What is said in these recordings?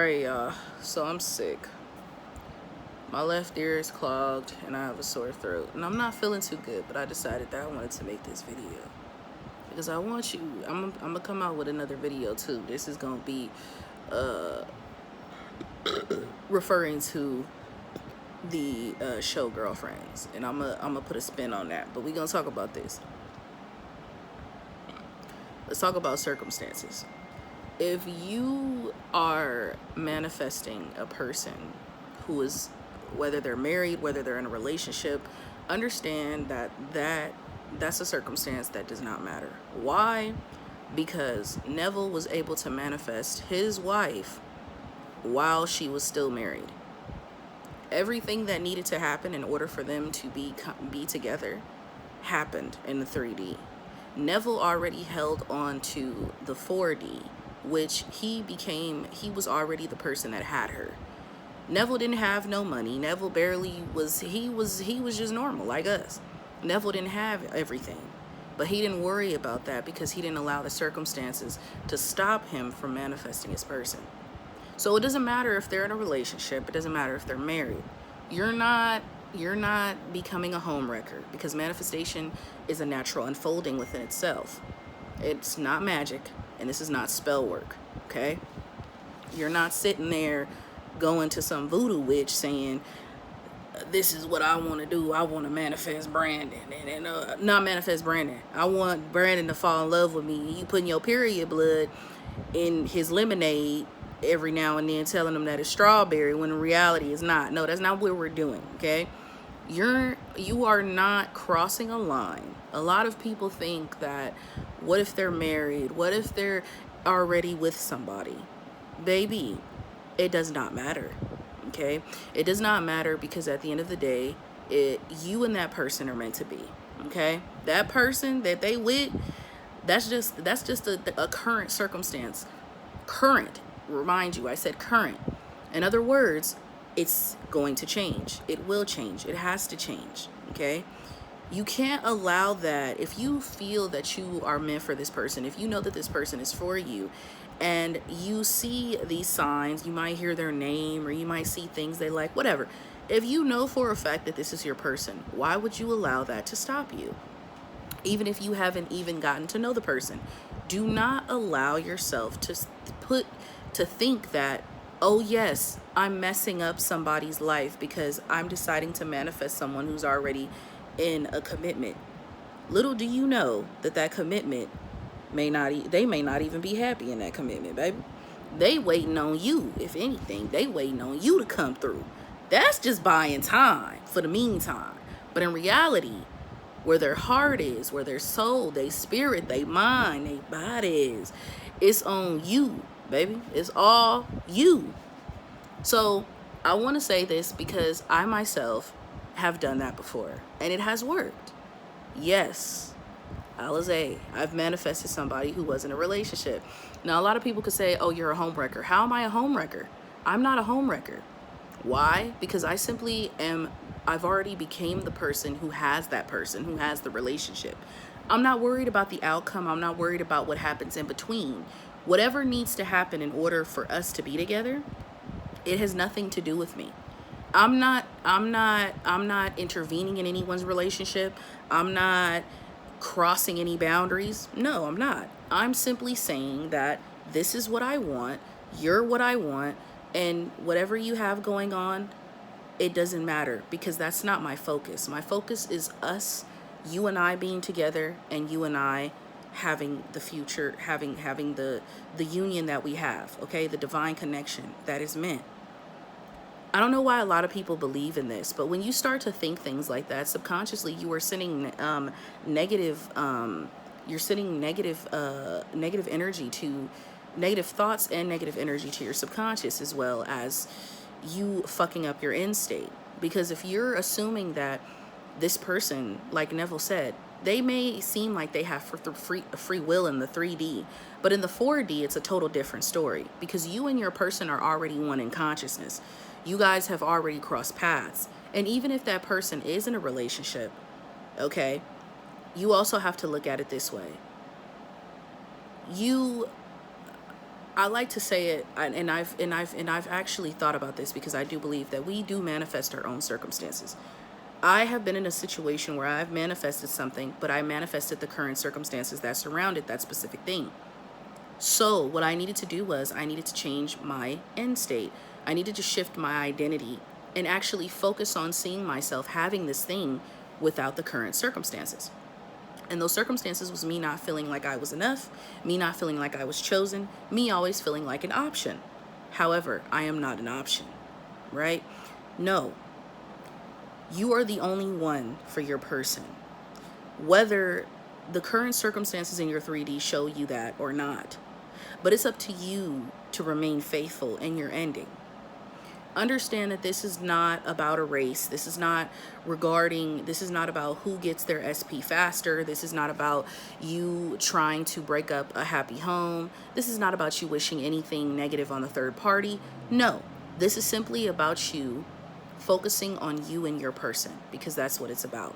Alright, y'all. So I'm sick. My left ear is clogged and I have a sore throat. And I'm not feeling too good, but I decided that I wanted to make this video. Because I want you, I'm going to come out with another video too. This is going to be referring to the show Girlfriends. And I'm gonna put a spin on that. But we're going to talk about this. Let's talk about circumstances. If you are manifesting a person who is, whether they're married, whether they're in a relationship, understand that that's a circumstance that does not matter. Why? Because Neville was able to manifest his wife while she was still married. Everything that needed to happen in order for them to be together happened in the 3D. Neville already held on to the 4D, which he was already the person that had her. Neville didn't have no money. Neville barely was, he was just normal like us. Neville didn't have everything, but he didn't worry about that because he didn't allow the circumstances to stop him from manifesting his person. So it doesn't matter if they're in a relationship. It doesn't matter if they're married. You're not becoming a homewrecker, because manifestation is a natural unfolding within itself. It's not magic, and this is not spell work, okay? You're not sitting there going to some voodoo witch saying, this is what I want to do. I want to manifest Brandon, and not manifest Brandon. I want Brandon to fall in love with me. You putting your period blood in his lemonade every now and then, telling him that it's strawberry when in reality it's not. No, that's not what we're doing, okay? You are not crossing a line. A lot of people think that, what if they're married? What if they're already with somebody? Baby, it does not matter, okay? It does not matter, because at the end of the day, you and that person are meant to be, okay? That person that they with, that's just a current circumstance. Current. Remind you, I said current. In other words, it's going to change. It will change. It has to change, okay? You can't allow that. If you feel that you are meant for this person, if you know that this person is for you, and you see these signs, you might hear their name, or you might see things they like, whatever. If you know for a fact that this is your person, why would you allow that to stop you? Even if you haven't even gotten to know the person, do not allow yourself to think that, oh yes, I'm messing up somebody's life because I'm deciding to manifest someone who's already in a commitment. Little do you know that commitment they may not even be happy in that commitment, baby. They waiting on you. If anything, they waiting on you to come through. That's just buying time for the meantime. But in reality, where their heart is, where their soul, their spirit, their mind, their body is, it's on you, baby. It's all you. So I want to say this because I myself have done that before, and it has worked. Yes, Alizé, I've manifested somebody who was in a relationship. Now, a lot of people could say, oh, you're a homewrecker. How am I a homewrecker? I'm not a homewrecker. Why? Because I simply am, I've already became the person who has that person, who has the relationship. I'm not worried about the outcome. I'm not worried about what happens in between. Whatever needs to happen in order for us to be together, it has nothing to do with me. I'm not intervening in anyone's relationship. I'm not crossing any boundaries. No, I'm not. I'm simply saying that this is what I want. You're what I want. And whatever you have going on, it doesn't matter, because that's not my focus. My focus is us, you and I being together, and you and I having the future, having the union that we have, okay? The divine connection that is meant. I don't know why a lot of people believe in this, but when you start to think things like that, subconsciously you are sending negative energy to, negative thoughts and negative energy to your subconscious, as well as you fucking up your end state. Because if you're assuming that this person, like Neville said, they may seem like they have free will in the 3D, but in the 4D, it's a total different story, because you and your person are already one in consciousness. You guys have already crossed paths. And even if that person is in a relationship, okay, you also have to look at it this way. I like to say it, and I've actually thought about this, because I do believe that we do manifest our own circumstances. I have been in a situation where I've manifested something, but I manifested the current circumstances that surrounded that specific thing. So what I needed to do was I needed to change my end state. I needed to shift my identity and actually focus on seeing myself having this thing without the current circumstances. And those circumstances was me not feeling like I was enough, me not feeling like I was chosen, me always feeling like an option. However, I am not an option, right? No, you are the only one for your person. Whether the current circumstances in your 3D show you that or not. But it's up to you to remain faithful in your ending. Understand that this is not about a race. This is not about who gets their SP faster. This is not about you trying to break up a happy home. This is not about you wishing anything negative on the third party. No, this is simply about you focusing on you and your person, because that's what it's about.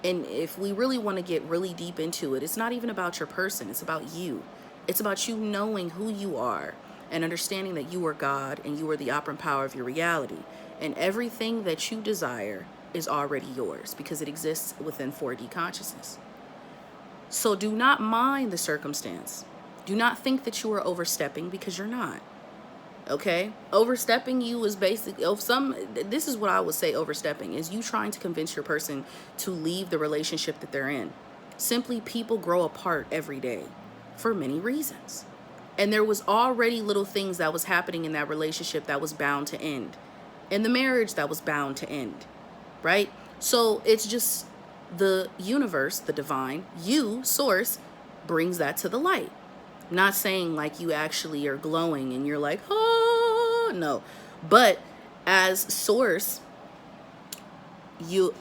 And if we really want to get really deep into it, it's not even about your person. It's about you. It's about you knowing who you are and understanding that you are God and you are the operant power of your reality. And everything that you desire is already yours because it exists within 4D consciousness. So do not mind the circumstance. Do not think that you are overstepping, because you're not. Okay? Overstepping you is basically, this is what I would say overstepping is you trying to convince your person to leave the relationship that they're in. Simply, people grow apart every day for many reasons. And there was already little things that was happening in that relationship that was bound to end. In the marriage that was bound to end. Right? So it's just the universe, the divine, you, source, brings that to the light. Not saying like you actually are glowing and you're like, oh, no. But as source,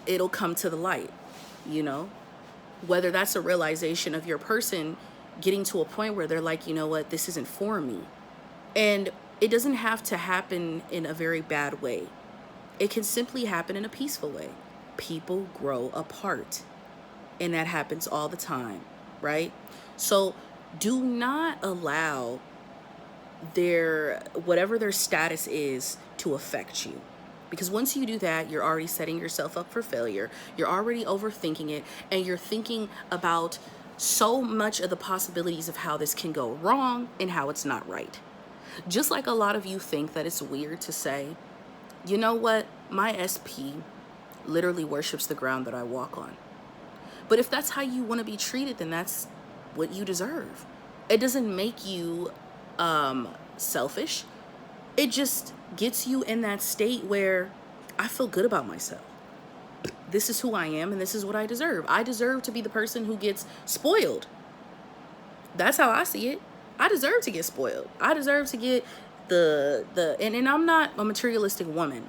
it'll come to the light, you know? Whether that's a realization of your person getting to a point where they're like, you know what, this isn't for me. And it doesn't have to happen in a very bad way. It can simply happen in a peaceful way. People grow apart. And that happens all the time, right? So do not allow whatever their status is to affect you. Because once you do that, you're already setting yourself up for failure. You're already overthinking it, and you're thinking about so much of the possibilities of how this can go wrong and how it's not right. Just like a lot of you think that it's weird to say, you know what, my SP literally worships the ground that I walk on. But if that's how you want to be treated, then that's what you deserve. It doesn't make you selfish. It just gets you in that state where I feel good about myself. This is who I am and this is what I deserve. I deserve to be the person who gets spoiled. That's how I see it. I deserve to get spoiled. I deserve to get and I'm not a materialistic woman,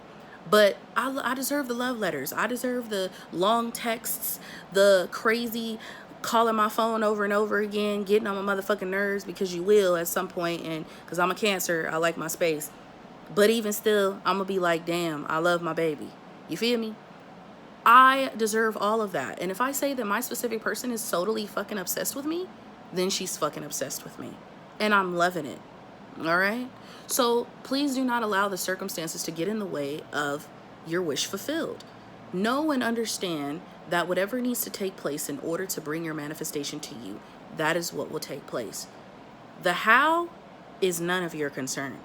but I deserve the love letters. I deserve the long texts, the crazy calling my phone over and over again, getting on my motherfucking nerves, because you will at some point, and because I'm a Cancer, I like my space. But even still, I'm gonna be like, damn, I love my baby. You feel me? I deserve all of that. And if I say that my specific person is totally fucking obsessed with me, then she's fucking obsessed with me. And I'm loving it. All right? So please do not allow the circumstances to get in the way of your wish fulfilled. Know and understand that whatever needs to take place in order to bring your manifestation to you, that is what will take place. The how is none of your concern.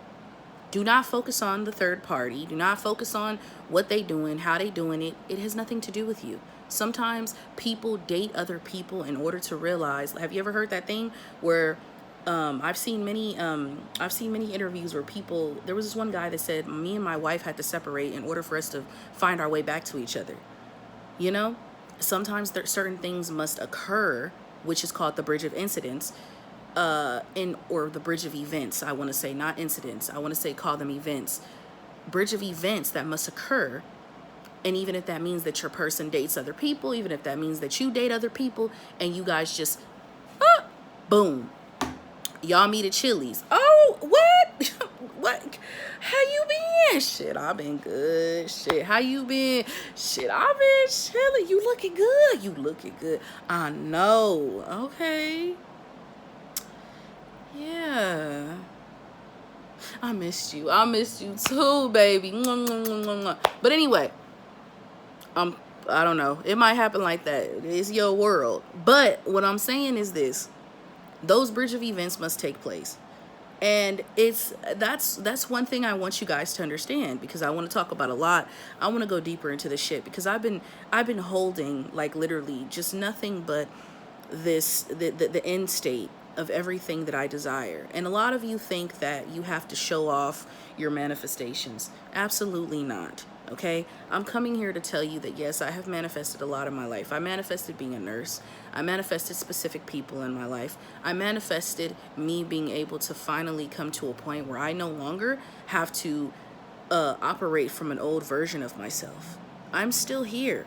Do not focus on the third party. Do not focus on what they doing, how they doing it. It has nothing to do with you. Sometimes people date other people in order to realize. Have you ever heard that thing where I've seen many interviews where there was this one guy that said, me and my wife had to separate in order for us to find our way back to each other. You know, sometimes certain things must occur, which is called the bridge of incidents, or the bridge of events. I want to say, not incidents. I want to say call them events. Bridge of events that must occur. And even if that means that your person dates other people, even if that means that you date other people, and you guys just, boom, y'all meet at Chili's. Oh, what? What? How you been? Shit, I've been good. Shit, how you been? Shit, I've been chilling. You looking good. You looking good. I know. Okay. Yeah. I missed you. I missed you too, baby. Mwah, mwah, mwah, mwah, mwah. But anyway, I don't know. It might happen like that. It's your world. But what I'm saying is this. Those bridge of events must take place. And that's one thing I want you guys to understand, because I want to talk about a lot. I want to go deeper into this shit, because I've been holding like literally just nothing but the end state of everything that I desire. And a lot of you think that you have to show off your manifestations. Absolutely not. Okay, I'm coming here to tell you that yes, I have manifested a lot in my life. I manifested being a nurse. I manifested specific people in my life. I manifested me being able to finally come to a point where I no longer have to operate from an old version of myself. I'm still here,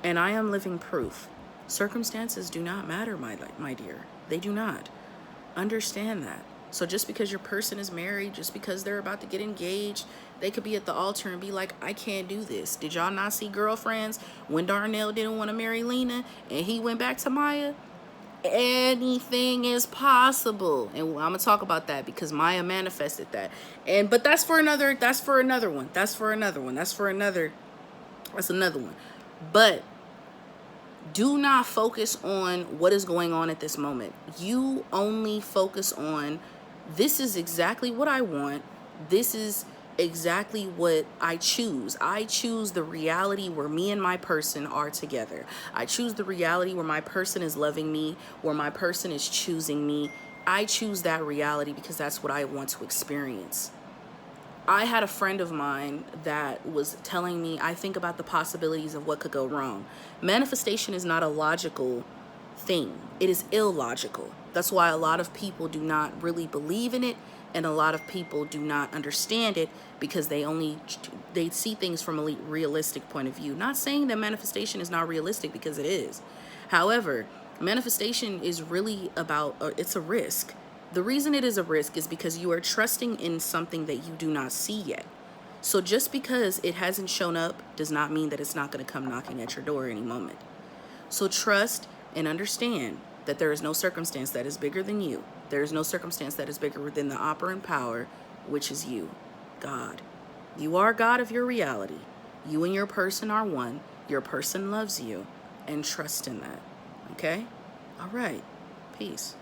and I am living proof. Circumstances do not matter, my dear. They do not. Understand that. So just because your person is married, just because they're about to get engaged, they could be at the altar and be like, I can't do this. Did y'all not see Girlfriends when Darnell didn't want to marry Lena and he went back to Maya? Anything is possible. And I'm going to talk about that because Maya manifested that. But that's for another one. That's another one. But do not focus on what is going on at this moment. You only focus on, this is exactly what I want. This is exactly what I choose. I choose the reality where me and my person are together. I choose the reality where my person is loving me, where my person is choosing me. I choose that reality because that's what I want to experience. I had a friend of mine that was telling me, I think about the possibilities of what could go wrong. Manifestation is not a logical thing. It is illogical. That's why a lot of people do not really believe in it, and a lot of people do not understand it because they see things from a realistic point of view. Not saying that manifestation is not realistic, because it is. However, manifestation is really about, it's a risk. The reason it is a risk is because you are trusting in something that you do not see yet. So just because it hasn't shown up does not mean that it's not going to come knocking at your door any moment. So trust and understand that there is no circumstance that is bigger than you. There is no circumstance that is bigger than the operant power, which is you, God. You are God of your reality. You and your person are one. Your person loves you, and trust in that. Okay? All right. Peace.